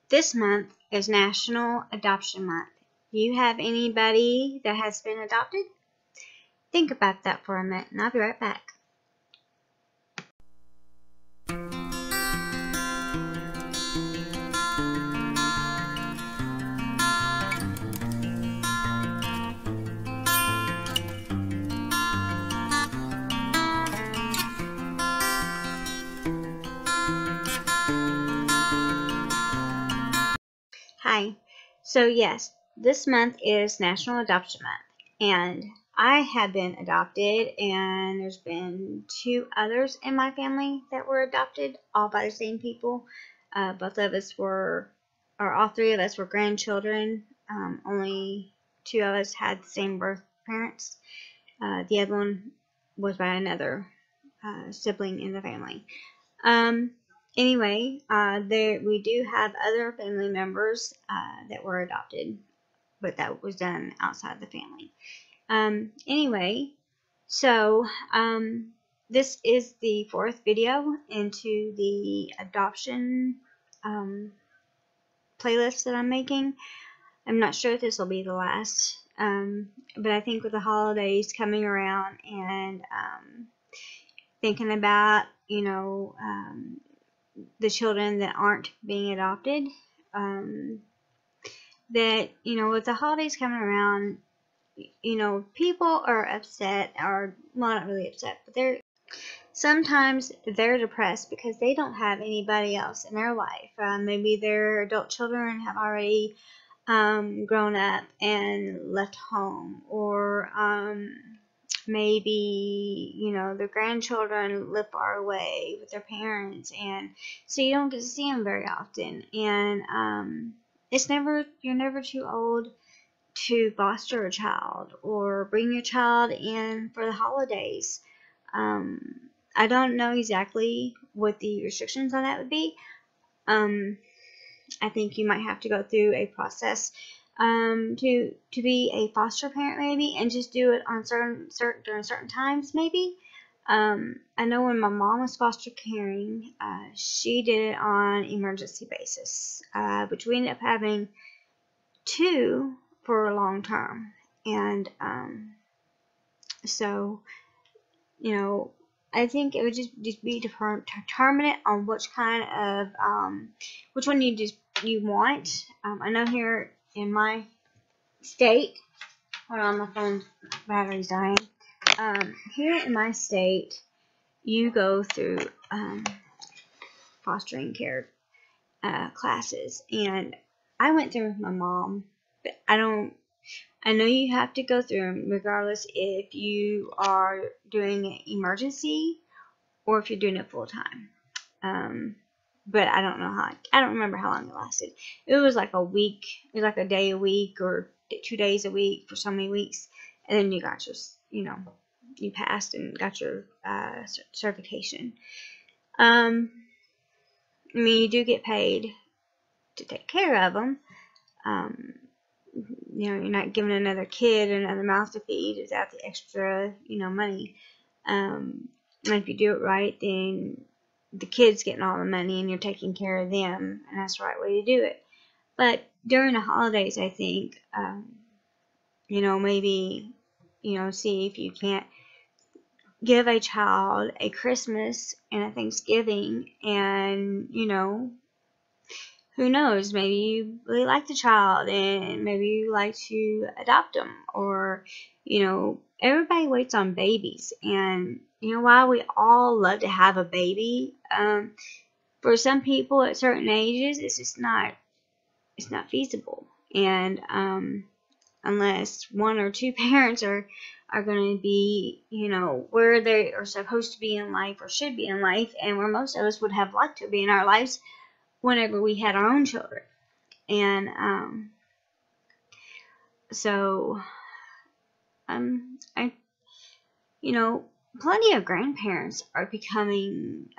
This month is National Adoption Month. Do you have anybody that has been adopted? Think about that for a minute, and I'll be right back. Hi. So yes, this month is National Adoption Month, and I have been adopted, and there's been 2 others in my family that were adopted, all by the same people. Both of us were, or all 3 of us were grandchildren. Only 2 of us had the same birth parents. The other one was by another sibling in the family. Anyway, we do have other family members that were adopted, but that was done outside the family. Anyway, so this is the 4th video into the adoption playlist that I'm making. I'm not sure if this will be the last, but I think with the holidays coming around and thinking about, the children that aren't being adopted, that, with the holidays coming around, people are upset, or, well, not really upset, but sometimes they're depressed because they don't have anybody else in their life. Maybe their adult children have already grown up and left home, or maybe, their grandchildren live far away with their parents, and so you don't get to see them very often. And you're never too old to foster a child or bring your child in for the holidays. I don't know exactly what the restrictions on that would be. I think you might have to go through a process to be a foster parent, maybe, and just do it on during certain times, maybe. I know when my mom was foster caring, she did it on emergency basis, but we ended up having 2 for a long term, and so, I think it would just be determinate on which kind of which one you want. I know here in my state, hold on, my phone's battery's dying. Here in my state, you go through fostering care classes, and I went through with my mom, but I know you have to go through them regardless if you are doing an emergency or if you're doing it full time. But I don't remember how long it lasted. It was like a week. It was like a day a week or 2 days a week for so many weeks, and then you got your, you passed and got your certification. You do get paid to take care of them. You're not giving another kid another mouth to feed without the extra, money. And if you do it right, then the kid's getting all the money and you're taking care of them, and that's the right way to do it. But during the holidays, I think, maybe, see if you can't give a child a Christmas and a Thanksgiving, and, who knows, maybe you really like the child and maybe you like to adopt them, or, everybody waits on babies, and, while we all love to have a baby, for some people at certain ages, it's not feasible, and unless 1 or 2 parents are going to be, where they are supposed to be in life or should be in life, and where most of us would have liked to be in our lives whenever we had our own children. And so plenty of grandparents are becoming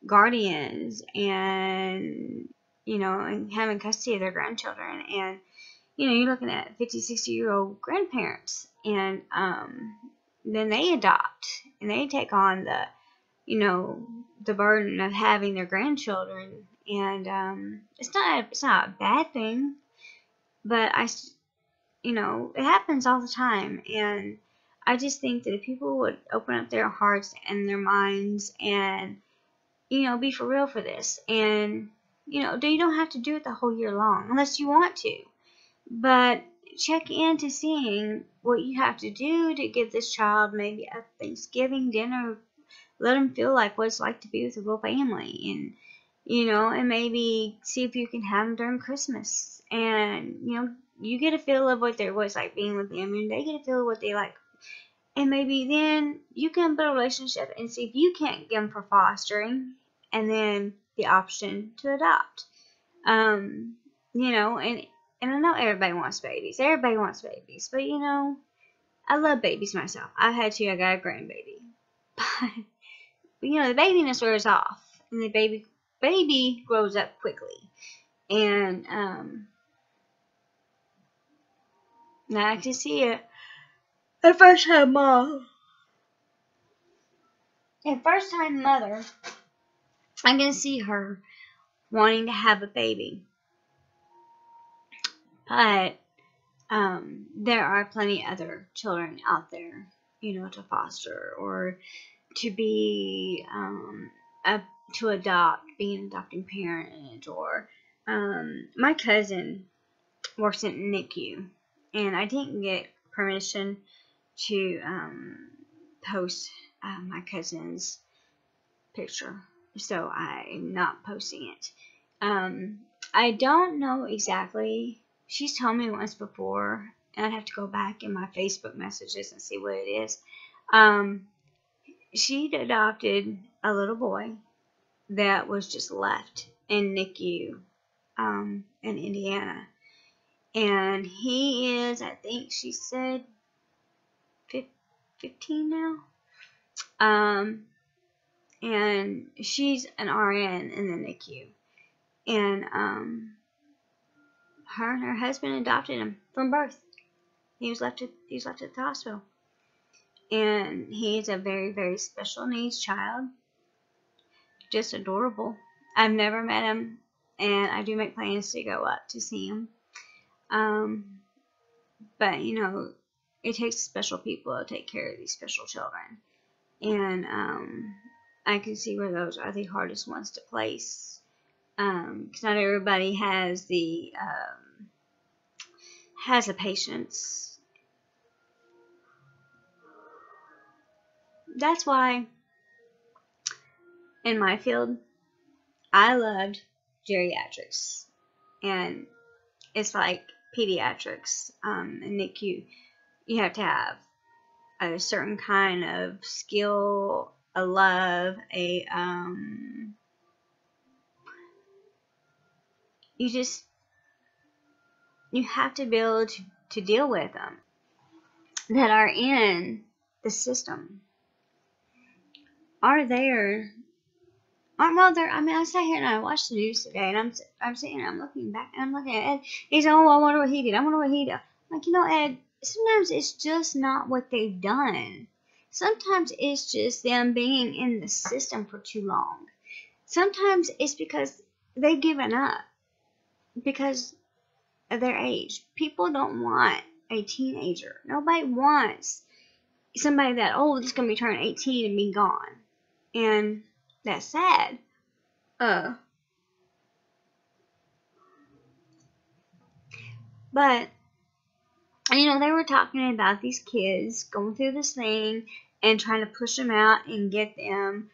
guardians, and and having custody of their grandchildren, and you're looking at 50, 60-year-old grandparents, and then they adopt and they take on the burden of having their grandchildren, And it's not a bad thing, but it happens all the time. And I just think that if people would open up their hearts and their minds and, be for real for this, and, you don't have to do it the whole year long unless you want to, but check into seeing what you have to do to give this child maybe a Thanksgiving dinner. Let them feel like what it's like to be with a real family, and maybe see if you can have them during Christmas, and you get a feel of what it's like being with them, and they get a feel of what they like, and maybe then you can build a relationship and see if you can't get them for fostering, and then the option to adopt. And I know everybody wants babies. Everybody wants babies, but I love babies myself. I had two. I got a grandbaby, but the babiness wears off, and the baby grows up quickly, and now I can see it. A first-time mom, a first-time mother, I can see her wanting to have a baby, but there are plenty of other children out there, to foster or to be to adopt, be an adopting parent, or my cousin works in NICU, and I didn't get permission to post my cousin's picture, so I'm not posting it. I don't know exactly. She's told me once before, and I'd have to go back in my Facebook messages and see what it is. She'd adopted a little boy that was just left in NICU in Indiana. And he is, I think she said, 15 now. And she's an RN in the NICU. And her and her husband adopted him from birth. He was left at the hospital. And he's a very, very special needs child. Just adorable. I've never met him, and I do make plans to go up to see him. But it takes special people to take care of these special children, and I can see where those are the hardest ones to place, because not everybody has the patience. That's why in my field I loved geriatrics, and it's like pediatrics. In NICU, you have to have a certain kind of skill, a love, you have to be able to deal with them that are in the system. Aren't well there. I mean, I sat here and I watched the news today, and I'm sitting here, I'm looking back, and I'm looking at Ed. He's like, oh, I wonder what he did. I wonder what he did. I'm like, Ed, sometimes it's just not what they've done. Sometimes it's just them being in the system for too long. Sometimes it's because they've given up because of their age. People don't want a teenager. Nobody wants somebody that's going to be turning 18 and be gone. And that's sad. But they were talking about these kids going through this thing and trying to push them out and get them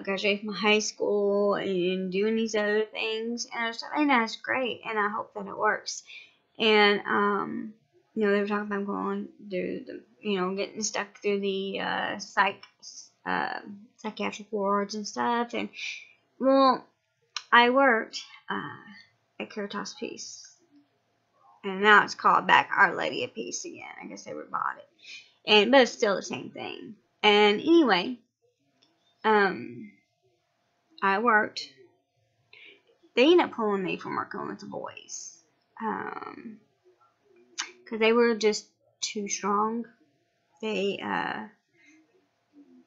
graduate from high school and doing these other things. And that's great, and I hope that it works. And they were talking about going through the, getting stuck through the psychiatric wards and stuff. And well, I worked at Caritas Peace. And now it's called back Our Lady of Peace again. I guess they rebought it. But it's still the same thing. And anyway, I worked. They ended up pulling me from working with the boys. Because they were just too strong. They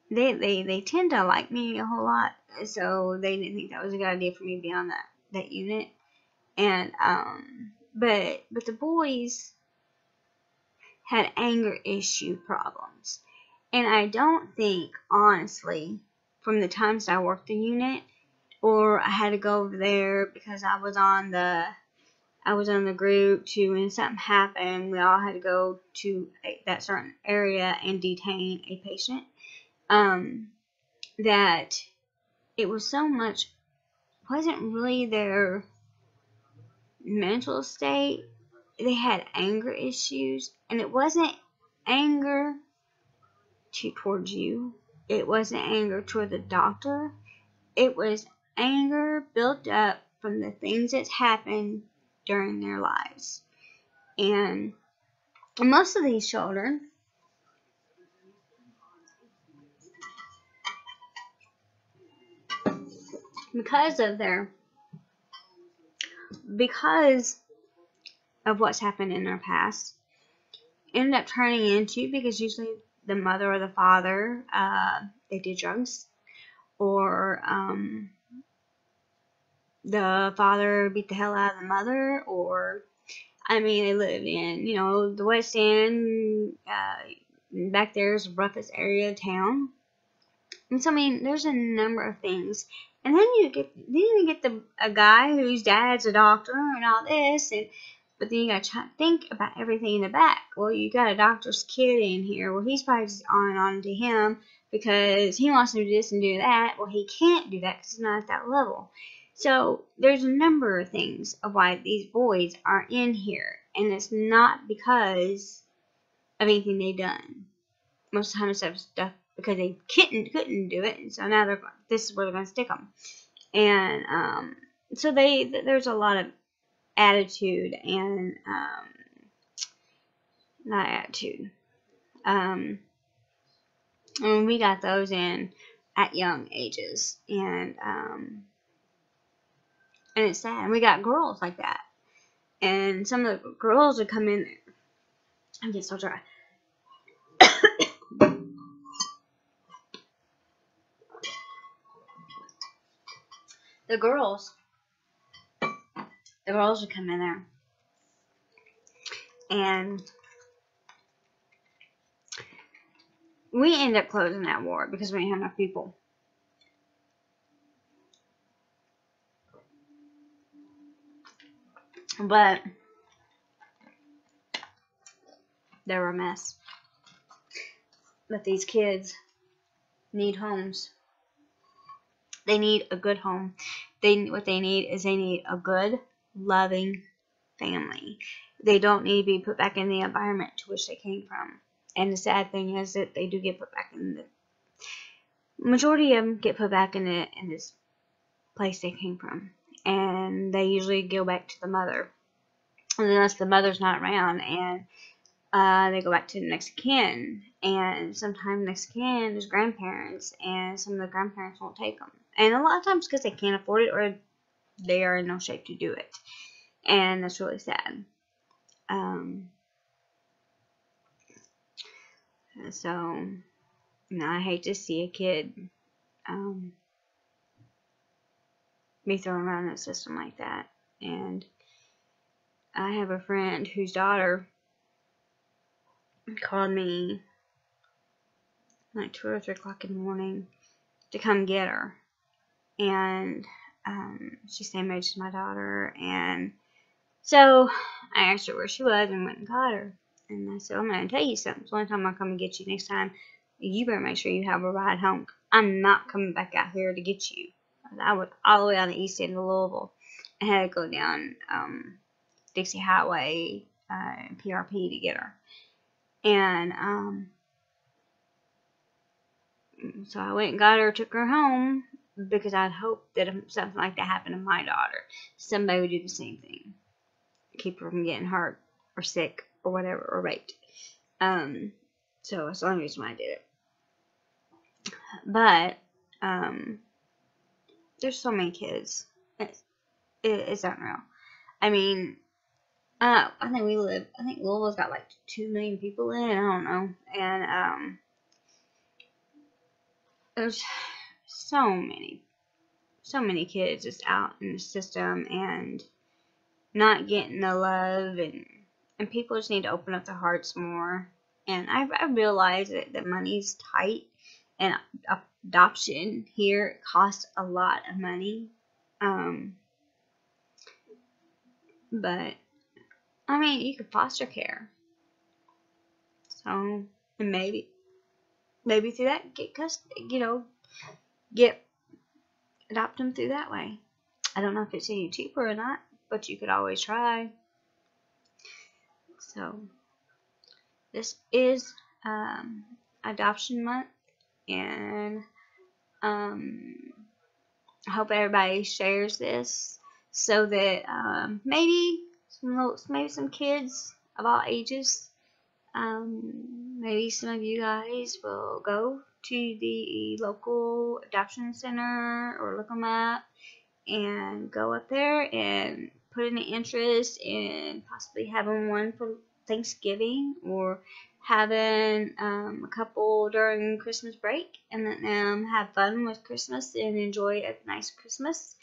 tend to like me a whole lot. So they didn't think that was a good idea for me to be on that unit. And, but the boys had anger issue problems. And I don't think, honestly, from the times I worked the unit, or I had to go over there because I was on the group to, when something happened, we all had to go to that certain area and detain a patient, that it was so much, wasn't really their mental state. They had anger issues, and it wasn't anger towards you. It wasn't anger toward the doctor. It was anger built up from the things that happened during their lives. And most of these children, because of what's happened in their past, ended up turning into, because usually the mother or the father, they did drugs, or the father beat the hell out of the mother, or, I mean, they lived in, the West End, back there is the roughest area of town. And so, I mean, there's a number of things. And then you get a guy whose dad's a doctor and all this, but then you gotta try to think about everything in the back. Well, you got a doctor's kid in here. Well, he's probably just on and on to him because he wants to do this and do that. Well, he can't do that because he's not at that level. So there's a number of things of why these boys are in here, and it's not because of anything they've done. Most of the time it's stuff because they couldn't do it, and so now this is where they're going to stick them. And so there's a lot of attitude and not attitude. And we got those in at young ages, and it's sad. And we got girls like that, and some of the girls would come in there. I'm getting so dry. The girls would come in there, and we end up closing that ward because we didn't have enough people. But they were a mess. But these kids need homes. They need a good home. What they need is a good, loving family. They don't need to be put back in the environment to which they came from. And the sad thing is that they do get put back in the majority of them get put back in this place they came from. And they usually go back to the mother. Unless the mother's not around, and they go back to the next of kin, and sometimes next of kin is grandparents, and some of the grandparents won't take them, and a lot of times because they can't afford it or they are in no shape to do it, and that's really sad. So, I hate to see a kid be thrown around in a system like that. And I have a friend whose daughter called me like 2 or 3 o'clock in the morning to come get her, and she's the same age as my daughter, and so I asked her where she was and went and got her, and I said, I'm going to tell you something. So one time I'll come and get you, next time you better make sure you have a ride home. I'm not coming back out here to get you. I was all the way on the east end of Louisville. I had to go down Dixie Highway PRP to get her. And so I went and got her, took her home, because I'd hoped that if something like that happened to my daughter, somebody would do the same thing. Keep her from getting hurt or sick or whatever, or raped. So that's the only reason why I did it. But there's so many kids. It's unreal. I mean, I think Louisville's got like 2 million people in it. I don't know. And there's so many so many kids just out in the system and not getting the love, and people just need to open up their hearts more. And I realize that money's tight, and adoption here costs a lot of money. But I mean, you could foster care, so, and maybe through that adopt them through that way. I don't know if it's any cheaper or not, but you could always try. So this is adoption month, and I hope everybody shares this so that maybe some kids of all ages, maybe some of you guys will go to the local adoption center or look them up and go up there and put in an interest in possibly having one for Thanksgiving, or having a couple during Christmas break, and let them have fun with Christmas and enjoy a nice Christmas.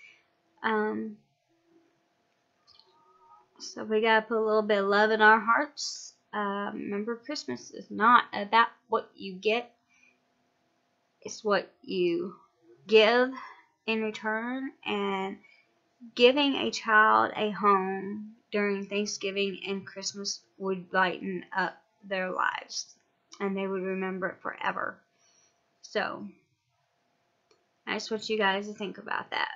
So we gotta put a little bit of love in our hearts. Remember, Christmas is not about what you get, it's what you give in return, and giving a child a home during Thanksgiving and Christmas would lighten up their lives, and they would remember it forever. So I just want you guys to think about that,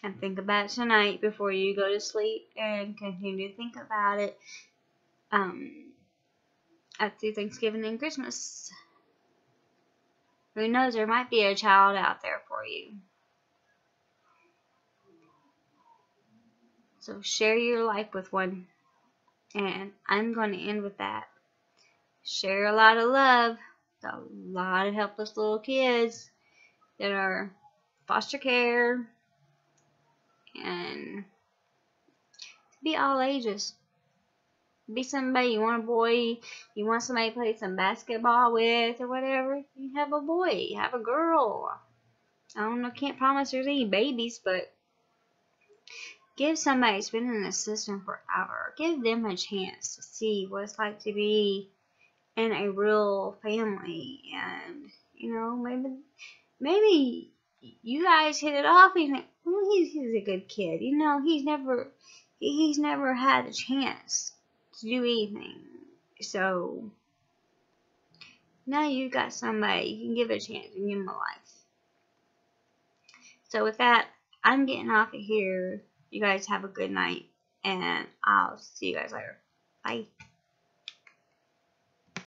and think about it tonight before you go to sleep, and continue to think about it after Thanksgiving and Christmas. Who knows, there might be a child out there for you. So share your life with one. And I'm going to end with that. Share a lot of love to a lot of helpless little kids that are foster care, and be all ages. Be somebody you want, a boy, you want somebody to play some basketball with or whatever, you have a boy, you have a girl. I don't know, can't promise there's any babies, but give somebody who's been in the system forever, give them a chance to see what it's like to be in a real family. And maybe you guys hit it off and you think, well, he's a good kid. He's never had a chance to do anything. So now you got somebody you can give a chance and give him a life. So with that, I'm getting off of here. You guys have a good night, and I'll see you guys later. Bye.